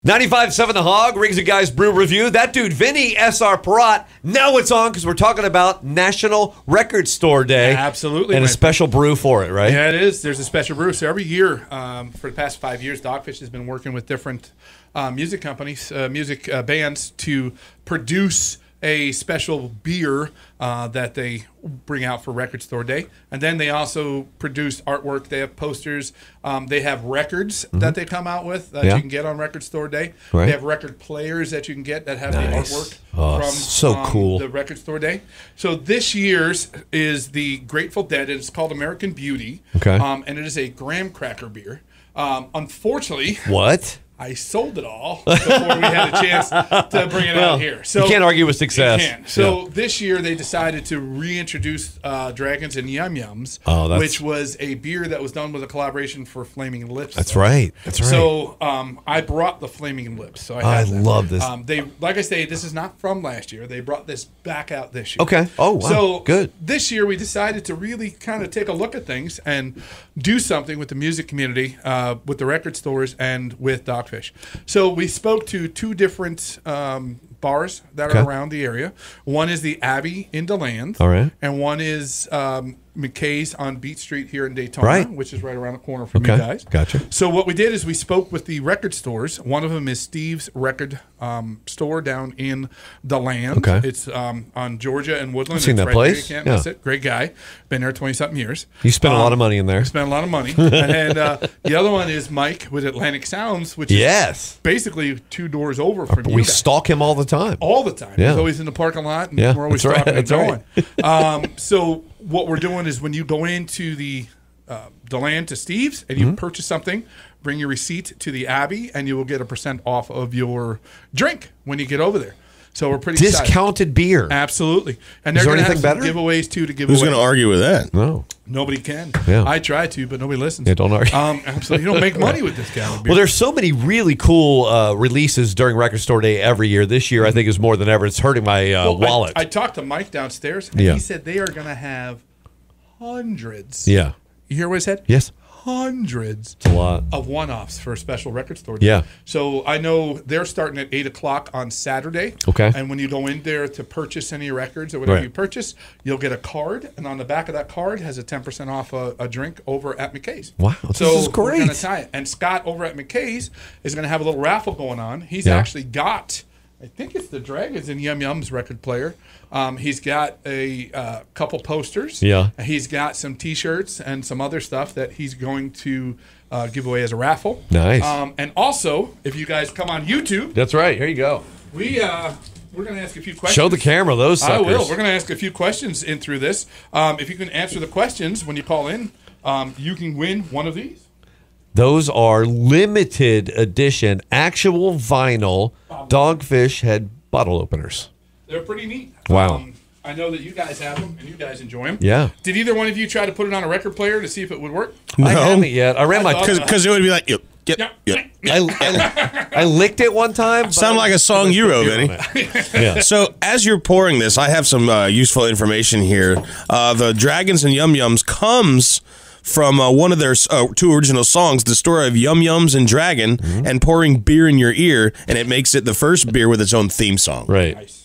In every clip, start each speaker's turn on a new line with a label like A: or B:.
A: 95.7 The Hog, Rigs and Guys Brew Review. That dude, Vinnie, S.R. Perrott. Now it's on because we're talking about National Record Store Day.
B: Absolutely.
A: And a special brew for it, right?
B: Yeah, it is. There's a special brew. So every year, for the past 5 years, Dogfish has been working with different music companies, bands to produce a special beer that they bring out for Record Store Day. And then they also produce artwork. They have posters. They have records that they come out with that you can get on Record Store Day.
A: Right.
B: They have record players that you can get that have the artwork
A: cool.
B: the Record Store Day. So this year's is the Grateful Dead. It's called American Beauty.
A: Okay.
B: And it is a graham cracker beer. Unfortunately...
A: What?
B: I sold it all before we had a chance to bring it out here. So
A: you can't argue with success.
B: You can't. So this year they decided to reintroduce Dragons and Yum Yums, which was a beer that was done with a collaboration for Flaming Lips.
A: That's right. That's right.
B: So I brought the Flaming Lips. So I
A: love this.
B: They, like I say, this is not from last year. They brought this back out this year.
A: Okay. Oh, wow.
B: So
A: good.
B: This year we decided to really kind of take a look at things and do something with the music community, with the record stores, and with Dogfish. So we spoke to two different bars that are around the area. One is the Abbey in DeLand.
A: All right.
B: And one is McKay's on Beat Street here in Daytona, which is right around the corner from you guys.
A: Gotcha.
B: So what we did is we spoke with the record stores. One of them is Steve's Record Store down in DeLand.
A: Okay.
B: It's on Georgia and Woodland.
A: I've seen that place.
B: You can't miss it. Great guy. Been there 20-something years.
A: You spent a lot of money in there.
B: Spent a lot of money. And the other one is Mike with Atlantic Sounds, which is basically 2 doors over from you.
A: We stalk him all the time.
B: All the time.
A: Yeah.
B: He's always in the parking lot, and we're always talking and going. So what we're doing is when you go into the DeLand to Steve's and you purchase something, bring your receipt to the Abbey, and you will get a % off of your drink when you get over there. So we're pretty
A: discounted beer.
B: Absolutely. And they're going to have some giveaways too to give away.
C: Who's going to argue with that?
A: No.
B: Nobody can.
A: Yeah.
B: I try to, but nobody listens.
A: Yeah, don't argue.
B: Absolutely. You don't make money with this kind of beer.
A: Well, there's so many really cool releases during Record Store Day every year. This year, I think, is more than ever. It's hurting my wallet.
B: I talked to Mike downstairs, and he said they are going to have hundreds.
A: Yeah.
B: You hear what I said?
A: Yes.
B: Hundreds
A: a lot
B: of one-offs for a special Record Store Day.
A: Yeah.
B: So I know they're starting at 8 o'clock on Saturday.
A: Okay.
B: And when you go in there to purchase any records or whatever you purchase, you'll get a card, and on the back of that card has a 10% off a drink over at McKay's.
A: Wow,
B: so
A: this is great.
B: We're going to tie it. And Scott over at McKay's is going to have a little raffle going on. He's actually got, I think it's the Dragons and Yum Yums record player. He's got a couple posters.
A: Yeah.
B: He's got some T-shirts and some other stuff that he's going to give away as a raffle.
A: Nice.
B: And also, if you guys come on YouTube,
A: that's right. Here you go.
B: We're going to ask a few questions.
A: Show the camera those suckers.
B: I will. We're going to ask a few questions in through this. If you can answer the questions when you call in, you can win one of these.
A: Those are limited edition, actual vinyl Dogfish head bottle openers.
B: They're pretty neat.
A: Wow.
B: I know that you guys have them and you guys enjoy them.
A: Yeah.
B: Did either one of you try to put it on a record player to see if it would work?
C: No.
A: I haven't yet. I ran my
C: because it would be like yep.
A: I licked it one time.
C: Sound like a song you wrote, Vinnie.
A: Yeah.
C: So as you're pouring this, I have some useful information here. The Dragons and Yum Yums comes from one of their 2 original songs, the story of Yum Yums and Dragon, and pouring beer in your ear, and it makes it the first beer with its own theme song.
A: Right.
B: Nice.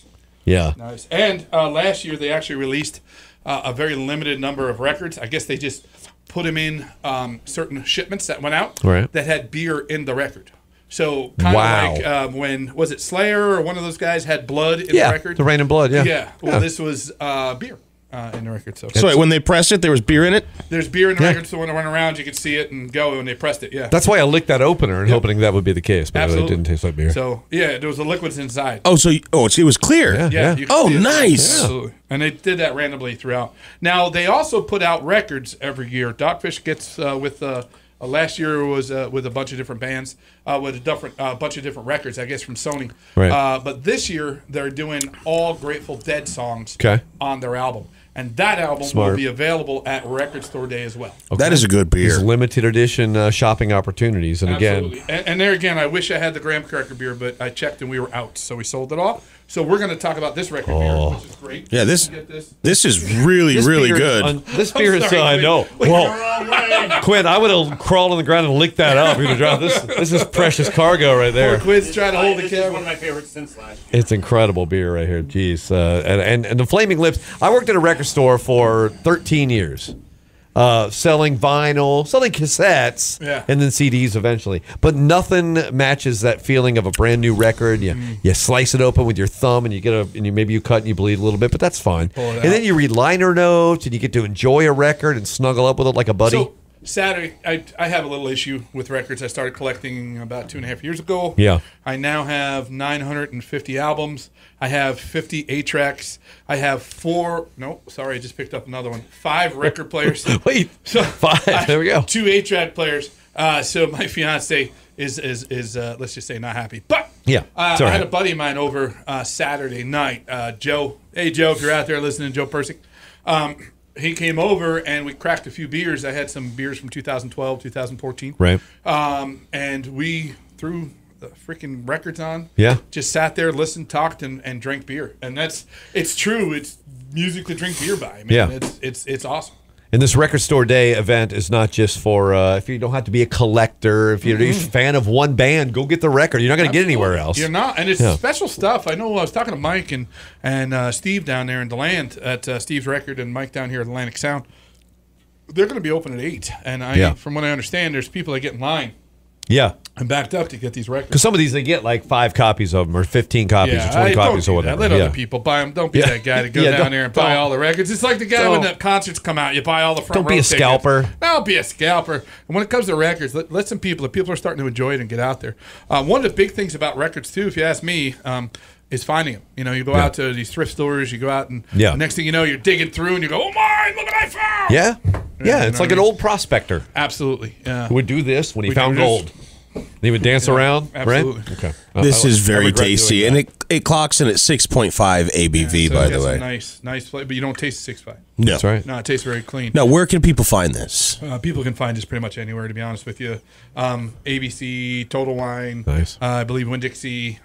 A: Yeah.
B: Nice. And last year they actually released a very limited number of records. I guess they just put them in certain shipments that went out that had beer in the record. So kind of like when, was it Slayer or one of those guys had blood in the record?
A: The Rain and Blood,
B: Yeah. Well, this was beer. In the record. So
C: wait, when they pressed it, there was beer in it?
B: There's beer in the record, so when I went around, you could see it and go when they pressed it,
A: That's why I licked that opener and hoping that would be the case, but it didn't taste like beer.
B: So, there was the liquids inside.
C: Oh, so it was clear?
B: Yeah.
C: Oh, nice.
B: Absolutely. And they did that randomly throughout. Now, they also put out records every year. Dogfish gets with... last year was with a bunch of different bands, with a bunch of different records, I guess, from Sony.
A: Right.
B: But this year, they're doing all Grateful Dead songs on their album. And that album will be available at Record Store Day as well.
C: Okay. That is a good beer.
A: These limited edition shopping opportunities. And
B: absolutely. And there again, I wish I had the graham cracker beer, but I checked and we were out. So we sold it all. So we're going to talk about this record beer, which is great.
C: Yeah, this is really, really good.
A: This beer is, I know.
B: Whoa.
A: Quinn, I would have crawled on the ground and licked that up. This is precious cargo right there.
B: Poor Quinn's trying to hold the
D: This is
B: camera.
D: one of my favorites since last year.
A: It's incredible beer right here. Jeez. And the Flaming Lips. I worked at a record store for 13 years. Selling vinyl, selling cassettes, and then CDs eventually. But nothing matches that feeling of a brand new record. You slice it open with your thumb, and maybe you cut and you bleed a little bit, but that's fine. And then you read liner notes, and you get to enjoy a record and snuggle up with it like a buddy.
B: So Saturday, I have a little issue with records. I started collecting about 2.5 years ago.
A: Yeah.
B: I now have 950 albums. I have 50 8-tracks. I have 5 record players.
A: Wait,
B: so
A: 5. There we go.
B: 2 8-track players. So my fiance is let's just say not happy. But
A: yeah,
B: I had a buddy of mine over Saturday night, Joe. Hey Joe, if you're out there listening, Joe Persick. He came over and we cracked a few beers. I had some beers from 2012, 2014.
A: Right.
B: And we threw the freaking records on.
A: Yeah.
B: Just sat there, listened, talked, and drank beer. And it's true. It's music to drink beer by. I mean, it's awesome.
A: And this Record Store Day event is not just for if you don't have to be a collector. If you're a fan of one band, go get the record. You're not going to get anywhere else.
B: You're not, and it's special stuff. I know. I was talking to Mike and Steve down there in DeLand at Steve's Record, and Mike down here at Atlantic Sound. They're going to be open at 8, and from what I understand, there's people that get in line.
A: Yeah.
B: I'm backed up to get these records.
A: Because some of these, they get like 5 copies of them or 15 copies or 20 copies or whatever.
B: Let other people buy them. Don't be that guy to go down there and buy all the records. It's like the guy when the concerts come out. You buy all the front row
A: Don't be a
B: tickets.
A: scalper.
B: Don't be a scalper. And when it comes to records, let some people, if people are starting to enjoy it and get out there. One of the big things about records, too, if you ask me, is finding them. You know, you go out to these thrift stores, you go out and the next thing you know, you're digging through and you go, oh my, look what I found.
A: Yeah, it's like an old prospector.
B: Absolutely.
A: Who would do this when he found gold. They would dance around,
B: absolutely.
A: Right? Okay.
C: This is very tasty, and it clocks in at 6.5 ABV, by the way.
B: Nice flavor, but you don't taste 6.5.
C: No.
A: That's right.
B: No, it tastes very clean.
C: Now, where can people find this?
B: People can find this pretty much anywhere, to be honest with you. ABC, Total Wine,
A: nice.
B: I believe Winn-Dixie.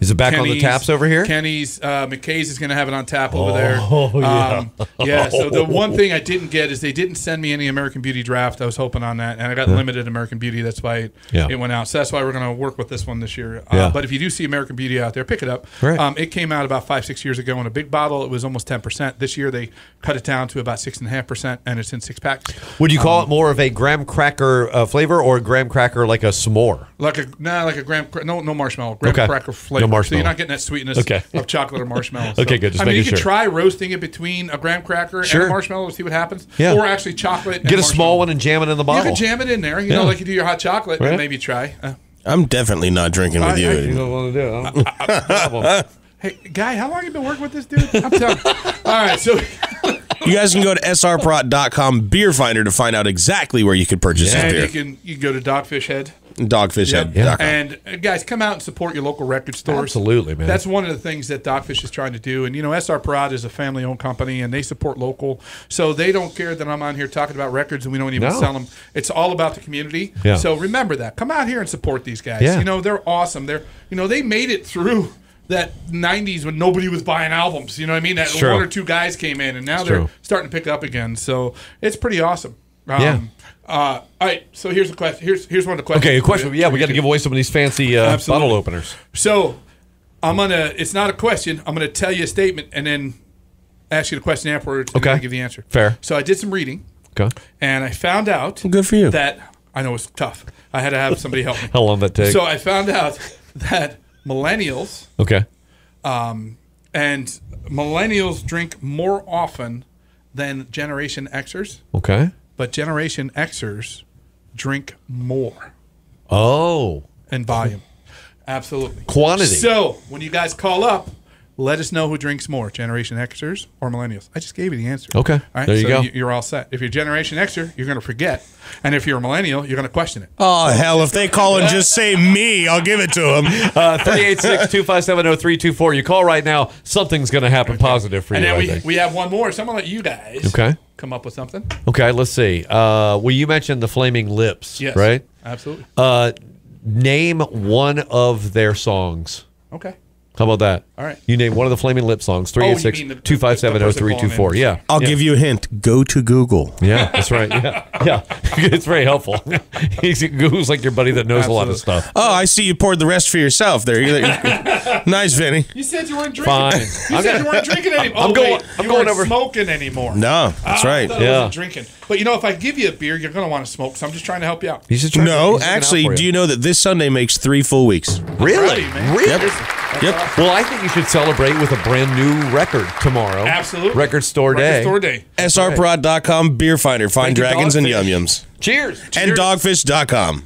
A: Is it back on the taps over here?
B: Kenny's, McKay's is going to have it on tap over there.
A: Yeah.
B: So the one thing I didn't get is they didn't send me any American Beauty draft. I was hoping on that, and I got limited American Beauty. That's why it went out. So that's why we're going to work with this one this year. But if you do see American Beauty out there, pick it up.
A: Right.
B: It came out about 5-6 years ago in a big bottle. It was almost 10%. This year they cut it down to about 6.5%, and it's in 6 packs.
A: Would you call it more of a graham cracker flavor or a graham cracker like a s'more?
B: Like a graham, no marshmallow, graham cracker flavor.
A: No marshmallow.
B: So you're not getting that sweetness of chocolate or marshmallow.
A: Okay, good. Just
B: you
A: making
B: could try roasting it between a graham cracker and a marshmallow to see what happens.
A: Yeah.
B: Or actually chocolate.
A: Get a small one and jam it in the bottle.
B: You could jam it in there. You know, like you do your hot chocolate, and maybe try.
C: I'm definitely not drinking with you.
A: You don't want to do it.
B: Hey, Guy, how long have you been working with this dude? I'm telling you. All right, so
C: You guys can go to srprot.com beer finder to find out exactly where you can purchase this beer.
B: you can go to Dogfish Head.
C: Dogfishhead.com.
B: And guys, come out and support your local record stores.
A: Absolutely, man.
B: That's one of the things that Dogfish is trying to do. And, SR Perrott is a family-owned company, and they support local. So they don't care that I'm on here talking about records and we don't even sell them. It's all about the community.
A: Yeah.
B: So remember that. Come out here and support these guys.
A: Yeah.
B: They're awesome. They made it through that 90s when nobody was buying albums. You know what I mean? That one or two guys came in, and now they're starting to pick up again. So it's pretty awesome. All right, so here's a question. Here's one of the questions.
A: Okay, a question. Yeah, we got to give away some of these fancy bottle openers.
B: So it's not a question. I'm gonna tell you a statement and then ask you the question afterwards. And then give the answer.
A: Fair.
B: So I did some reading.
A: Okay.
B: And I found out.
C: Good for you.
B: That I know it's tough. I had to have somebody help me.
A: How long did that take?
B: So I found out that millennials.
A: Okay.
B: And millennials drink more often than Generation Xers.
A: Okay.
B: But Generation Xers drink more.
A: Oh.
B: In volume. Absolutely.
A: Quantity.
B: So, when you guys call up, let us know who drinks more, Generation Xers or Millennials. I just gave you the answer.
A: Okay.
B: All right?
A: There you go.
B: You're all set. If you're Generation Xer, you're going to forget. And if you're a Millennial, you're going to question it.
C: Oh, hell, if they call and just say me, I'll give it to them.
A: 386-257-0324. You call right now, something's going to happen positive for you.
B: And then we have one more. So I'm going to let you guys come up with something.
A: Okay, let's see. Well, you mentioned the Flaming Lips, right?
B: Absolutely.
A: Name one of their songs.
B: Okay.
A: How about that?
B: All right.
A: You name one of the Flaming Lips songs. 386-257-0324. Yeah.
C: I'll give you a hint. Go to Google.
A: Yeah, that's right. Yeah. Yeah. It's very helpful. Google's like your buddy that knows a lot of stuff.
C: Oh, I see you poured the rest for yourself there. Nice, Vinny.
B: You said you weren't drinking.
A: Fine.
B: You said you weren't drinking anymore.
A: I'm going
B: over.
A: over.
B: Smoking anymore.
C: No, that's right.
B: I thought I wasn't drinking. But if I give you a beer, you're going to want to smoke. So I'm just trying to help you out.
C: No, actually, do you know that this Sunday makes 3 full weeks?
A: Really?
B: Really?
C: Yep.
A: Well, I think you should celebrate with a brand new record tomorrow.
B: Absolutely.
A: Record Store Day.
C: srperrott.com, Beer Finder. Find Dragons and Yum Yums.
A: Cheers.
C: And Dogfish.com.